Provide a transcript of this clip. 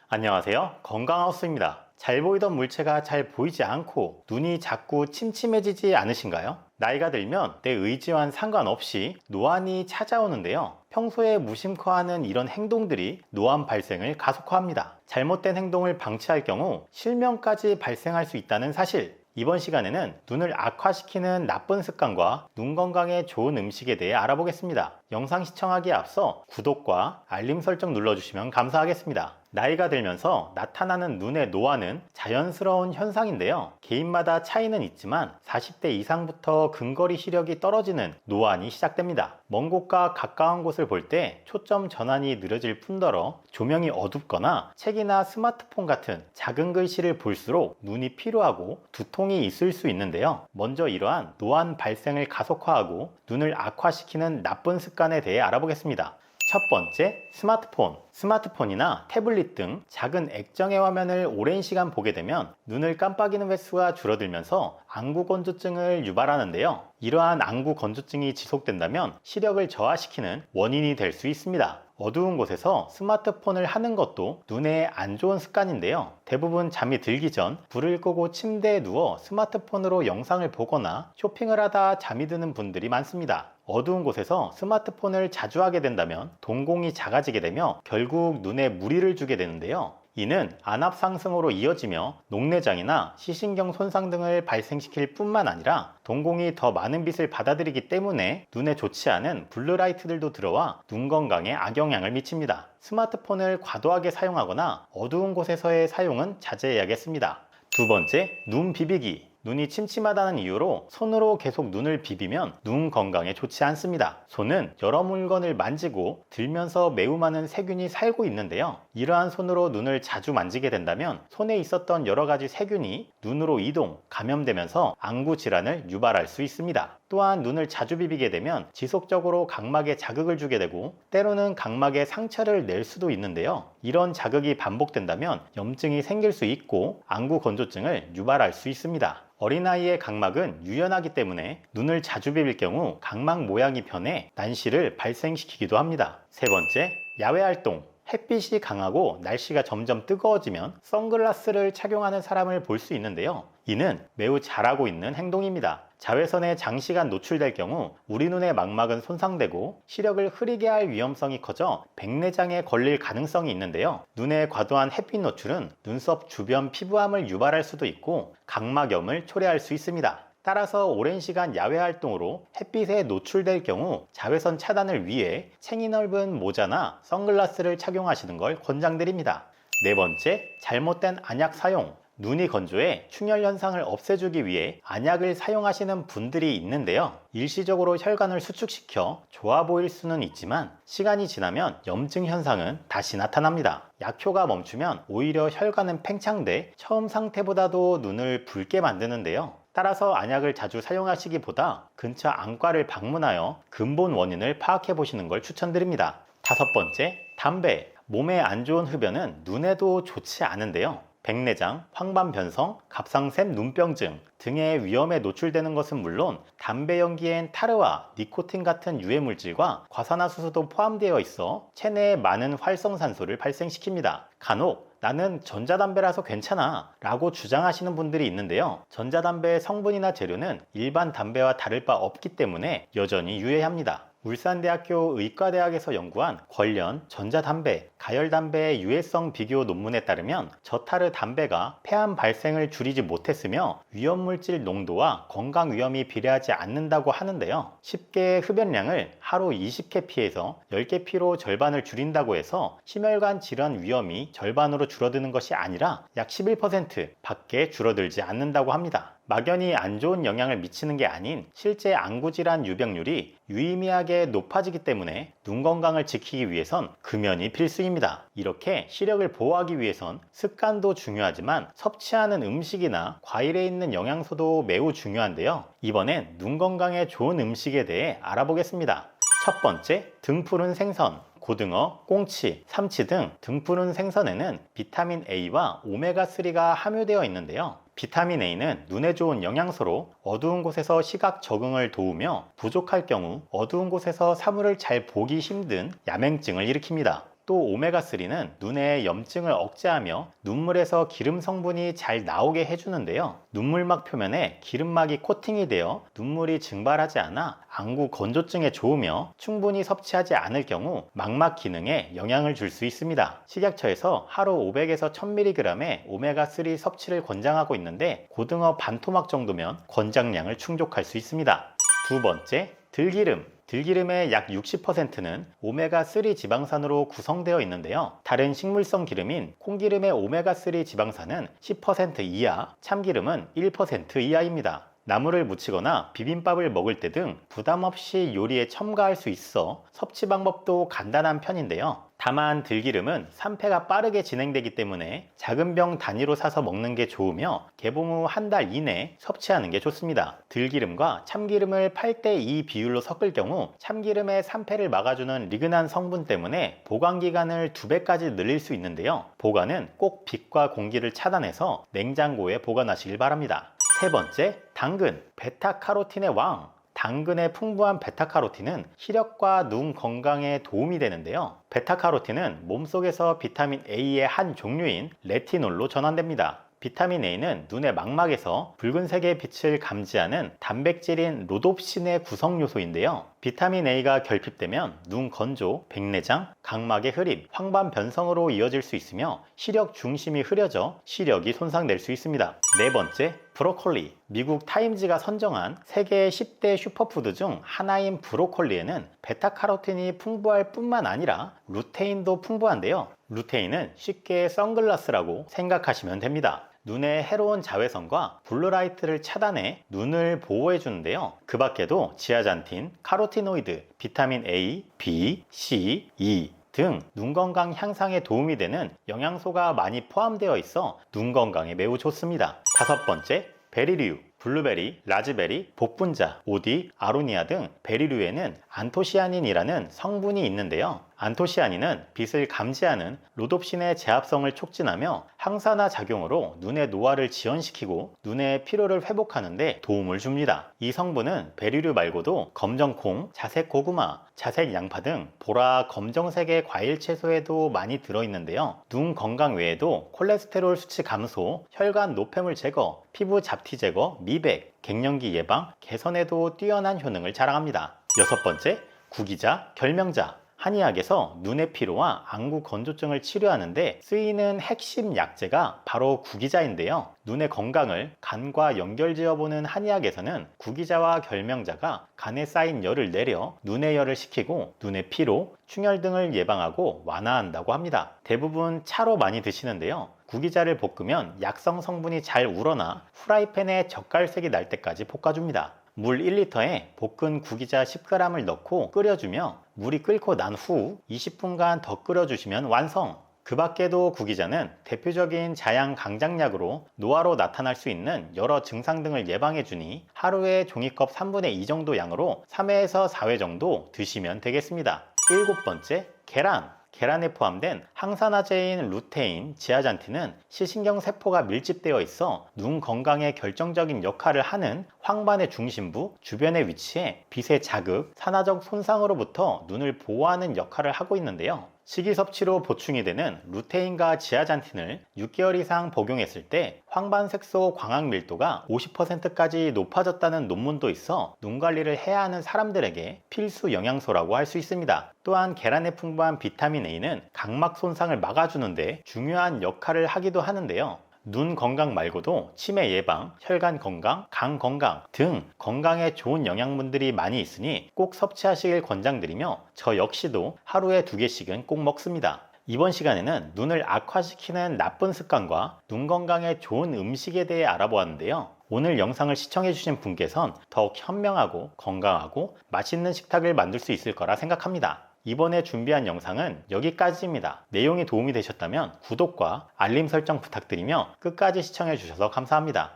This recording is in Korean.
안녕하세요. 건강하우스입니다. 잘 보이던 물체가 잘 보이지 않고 눈이 자꾸 침침해지지 않으신가요? 나이가 들면 내 의지와는 상관없이 노안이 찾아오는데요. 평소에 무심코 하는 이런 행동들이 노안 발생을 가속화합니다. 잘못된 행동을 방치할 경우 실명까지 발생할 수 있다는 사실. 이번 시간에는 눈을 악화시키는 나쁜 습관과 눈 건강에 좋은 음식에 대해 알아보겠습니다. 영상 시청하기에 앞서 구독과 알림 설정 눌러주시면 감사하겠습니다. 나이가 들면서 나타나는 눈의 노안은 자연스러운 현상인데요. 개인마다 차이는 있지만 40대 이상부터 근거리 시력이 떨어지는 노안이 시작됩니다. 먼 곳과 가까운 곳을 볼 때 초점 전환이 느려질 뿐더러 조명이 어둡거나 책이나 스마트폰 같은 작은 글씨를 볼수록 눈이 피로하고 두통이 있을 수 있는데요. 먼저 이러한 노안 발생을 가속화하고 눈을 악화시키는 나쁜 습관에 대해 알아보겠습니다. 첫 번째, 스마트폰이나 태블릿 등 작은 액정의 화면을 오랜 시간 보게 되면 눈을 깜빡이는 횟수가 줄어들면서 안구 건조증을 유발하는데요. 이러한 안구 건조증이 지속된다면 시력을 저하시키는 원인이 될 수 있습니다. 어두운 곳에서 스마트폰을 하는 것도 눈에 안 좋은 습관인데요. 대부분 잠이 들기 전 불을 끄고 침대에 누워 스마트폰으로 영상을 보거나 쇼핑을 하다 잠이 드는 분들이 많습니다. 어두운 곳에서 스마트폰을 자주 하게 된다면 동공이 작아지게 되며 결국 눈에 무리를 주게 되는데요. 이는 안압 상승으로 이어지며 녹내장이나 시신경 손상 등을 발생시킬 뿐만 아니라 동공이 더 많은 빛을 받아들이기 때문에 눈에 좋지 않은 블루라이트들도 들어와 눈 건강에 악영향을 미칩니다. 스마트폰을 과도하게 사용하거나 어두운 곳에서의 사용은 자제해야겠습니다. 두 번째, 눈 비비기. 눈이 침침하다는 이유로 손으로 계속 눈을 비비면 눈 건강에 좋지 않습니다. 손은 여러 물건을 만지고 들면서 매우 많은 세균이 살고 있는데요. 이러한 손으로 눈을 자주 만지게 된다면 손에 있었던 여러 가지 세균이 눈으로 이동, 감염되면서 안구 질환을 유발할 수 있습니다. 또한 눈을 자주 비비게 되면 지속적으로 각막에 자극을 주게 되고 때로는 각막에 상처를 낼 수도 있는데요. 이런 자극이 반복된다면 염증이 생길 수 있고 안구 건조증을 유발할 수 있습니다. 어린아이의 각막은 유연하기 때문에 눈을 자주 비빌 경우 각막 모양이 변해 난시를 발생시키기도 합니다. 세 번째, 야외활동. 햇빛이 강하고 날씨가 점점 뜨거워지면 선글라스를 착용하는 사람을 볼 수 있는데요. 이는 매우 잘하고 있는 행동입니다. 자외선에 장시간 노출될 경우 우리 눈의 망막은 손상되고 시력을 흐리게 할 위험성이 커져 백내장에 걸릴 가능성이 있는데요. 눈의 과도한 햇빛 노출은 눈썹 주변 피부암을 유발할 수도 있고 각막염을 초래할 수 있습니다. 따라서 오랜 시간 야외 활동으로 햇빛에 노출될 경우 자외선 차단을 위해 챙이 넓은 모자나 선글라스를 착용하시는 걸 권장드립니다. 네 번째, 잘못된 안약 사용. 눈이 건조해 충혈 현상을 없애주기 위해 안약을 사용하시는 분들이 있는데요. 일시적으로 혈관을 수축시켜 좋아 보일 수는 있지만 시간이 지나면 염증 현상은 다시 나타납니다. 약효가 멈추면 오히려 혈관은 팽창돼 처음 상태보다도 눈을 붉게 만드는데요. 따라서 안약을 자주 사용하시기보다 근처 안과를 방문하여 근본 원인을 파악해 보시는 걸 추천드립니다. 다섯 번째, 담배. 몸에 안 좋은 흡연은 눈에도 좋지 않은데요. 백내장, 황반변성, 갑상샘, 눈병증 등의 위험에 노출되는 것은 물론 담배 연기엔 타르와 니코틴 같은 유해물질과 과산화수소도 포함되어 있어 체내에 많은 활성산소를 발생시킵니다. 간혹 나는 전자담배라서 괜찮아 라고 주장하시는 분들이 있는데요. 전자담배의 성분이나 재료는 일반 담배와 다를 바 없기 때문에 여전히 유해합니다. 울산대학교 의과대학에서 연구한 관련 전자담배, 가열담배의 유해성 비교 논문에 따르면 저타르 담배가 폐암 발생을 줄이지 못했으며 위험물질 농도와 건강 위험이 비례하지 않는다고 하는데요. 10개의 흡연량을 하루 20회 피해서 10개 피로 절반을 줄인다고 해서 심혈관 질환 위험이 절반으로 줄어드는 것이 아니라 약 11% 밖에 줄어들지 않는다고 합니다. 막연히 안 좋은 영향을 미치는 게 아닌 실제 안구질환 유병률이 유의미하게 높아지기 때문에 눈 건강을 지키기 위해선 금연이 필수입니다. 이렇게 시력을 보호하기 위해선 습관도 중요하지만 섭취하는 음식이나 과일에 있는 영양소도 매우 중요한데요. 이번엔 눈 건강에 좋은 음식에 대해 알아보겠습니다. 첫 번째, 등푸른 생선. 고등어, 꽁치, 삼치 등 등푸른 생선에는 비타민 A와 오메가3가 함유되어 있는데요. 비타민 A는 눈에 좋은 영양소로 어두운 곳에서 시각 적응을 도우며 부족할 경우 어두운 곳에서 사물을 잘 보기 힘든 야맹증을 일으킵니다. 또 오메가3는 눈의 염증을 억제하며 눈물에서 기름 성분이 잘 나오게 해주는데요. 눈물막 표면에 기름막이 코팅이 되어 눈물이 증발하지 않아 안구 건조증에 좋으며 충분히 섭취하지 않을 경우 망막 기능에 영향을 줄 수 있습니다. 식약처에서 하루 500에서 1000mg의 오메가3 섭취를 권장하고 있는데 고등어 반토막 정도면 권장량을 충족할 수 있습니다. 두 번째, 들기름. 들기름의 약 60%는 오메가3 지방산으로 구성되어 있는데요. 다른 식물성 기름인 콩기름의 오메가3 지방산은 10% 이하, 참기름은 1% 이하입니다. 나물을 무치거나 비빔밥을 먹을 때 등 부담 없이 요리에 첨가할 수 있어 섭취 방법도 간단한 편인데요. 다만 들기름은 산패가 빠르게 진행되기 때문에 작은 병 단위로 사서 먹는 게 좋으며 개봉 후 한 달 이내 섭취하는 게 좋습니다. 들기름과 참기름을 8:2 비율로 섞을 경우 참기름의 산패를 막아주는 리그난 성분 때문에 보관 기간을 2배까지 늘릴 수 있는데요. 보관은 꼭 빛과 공기를 차단해서 냉장고에 보관하시길 바랍니다. 세 번째, 당근. 베타카로틴의 왕. 당근의 풍부한 베타카로틴은 시력과 눈 건강에 도움이 되는데요. 베타카로틴은 몸속에서 비타민 A의 한 종류인 레티놀로 전환됩니다. 비타민 A는 눈의 망막에서 붉은색의 빛을 감지하는 단백질인 로놉신의 구성 요소인데요. 비타민 A가 결핍되면 눈 건조, 백내장, 각막의 흐림, 황반 변성으로 이어질 수 있으며 시력 중심이 흐려져 시력이 손상될 수 있습니다. 네 번째, 브로콜리. 미국 타임즈가 선정한 세계 10대 슈퍼푸드 중 하나인 브로콜리에는 베타카로틴이 풍부할 뿐만 아니라 루테인도 풍부한데요. 루테인은 쉽게 선글라스라고 생각하시면 됩니다. 눈의 해로운 자외선과 블루라이트를 차단해 눈을 보호해 주는데요. 그 밖에도 지아잔틴, 카로티노이드, 비타민 A, B, C, E 등 눈 건강 향상에 도움이 되는 영양소가 많이 포함되어 있어 눈 건강에 매우 좋습니다. 다섯 번째, 베리류. 블루베리, 라즈베리, 복분자, 오디, 아로니아 등 베리류에는 안토시아닌이라는 성분이 있는데요. 안토시아닌은 빛을 감지하는 로놉신의 제합성을 촉진하며 항산화 작용으로 눈의 노화를 지연시키고 눈의 피로를 회복하는 데 도움을 줍니다. 이 성분은 베리류 말고도 검정콩, 자색 고구마, 자색 양파 등 보라 검정색의 과일 채소에도 많이 들어있는데요. 눈 건강 외에도 콜레스테롤 수치 감소, 혈관 노폐물 제거, 피부 잡티 제거, 미백, 갱년기 예방, 개선에도 뛰어난 효능을 자랑합니다. 여섯 번째, 구기자, 결명자. 한의학에서 눈의 피로와 안구 건조증을 치료하는데 쓰이는 핵심 약재가 바로 구기자인데요. 눈의 건강을 간과 연결지어보는 한의학에서는 구기자와 결명자가 간에 쌓인 열을 내려 눈의 열을 식히고 눈의 피로, 충혈 등을 예방하고 완화한다고 합니다. 대부분 차로 많이 드시는데요. 구기자를 볶으면 약성 성분이 잘 우러나 후라이팬에 젓갈색이 날 때까지 볶아줍니다. 물 1리터에 볶은 구기자 10g을 넣고 끓여주며 물이 끓고 난 후 20분간 더 끓여주시면 완성! 그 밖에도 구기자는 대표적인 자양 강장약으로 노화로 나타날 수 있는 여러 증상 등을 예방해주니 하루에 종이컵 3분의 2 정도 양으로 3회에서 4회 정도 드시면 되겠습니다. 일곱 번째, 계란. 계란에 포함된 항산화제인 루테인, 지아잔틴은 시신경 세포가 밀집되어 있어 눈 건강에 결정적인 역할을 하는 황반의 중심부 주변에 위치해 빛의 자극, 산화적 손상으로부터 눈을 보호하는 역할을 하고 있는데요. 식이섭취로 보충이 되는 루테인과 지아잔틴을 6개월 이상 복용했을 때 황반색소 광학 밀도가 50%까지 높아졌다는 논문도 있어 눈 관리를 해야 하는 사람들에게 필수 영양소라고 할 수 있습니다. 또한 계란에 풍부한 비타민 A는 각막 손상을 막아주는데 중요한 역할을 하기도 하는데요. 눈 건강 말고도 치매 예방, 혈관 건강, 간 건강 등 건강에 좋은 영양분들이 많이 있으니 꼭 섭취하시길 권장드리며 저 역시도 하루에 2개씩은 꼭 먹습니다. 이번 시간에는 눈을 악화시키는 나쁜 습관과 눈 건강에 좋은 음식에 대해 알아보았는데요. 오늘 영상을 시청해주신 분께선 더욱 현명하고 건강하고 맛있는 식탁을 만들 수 있을 거라 생각합니다. 이번에 준비한 영상은 여기까지입니다. 내용이 도움이 되셨다면 구독과 알림 설정 부탁드리며 끝까지 시청해 주셔서 감사합니다.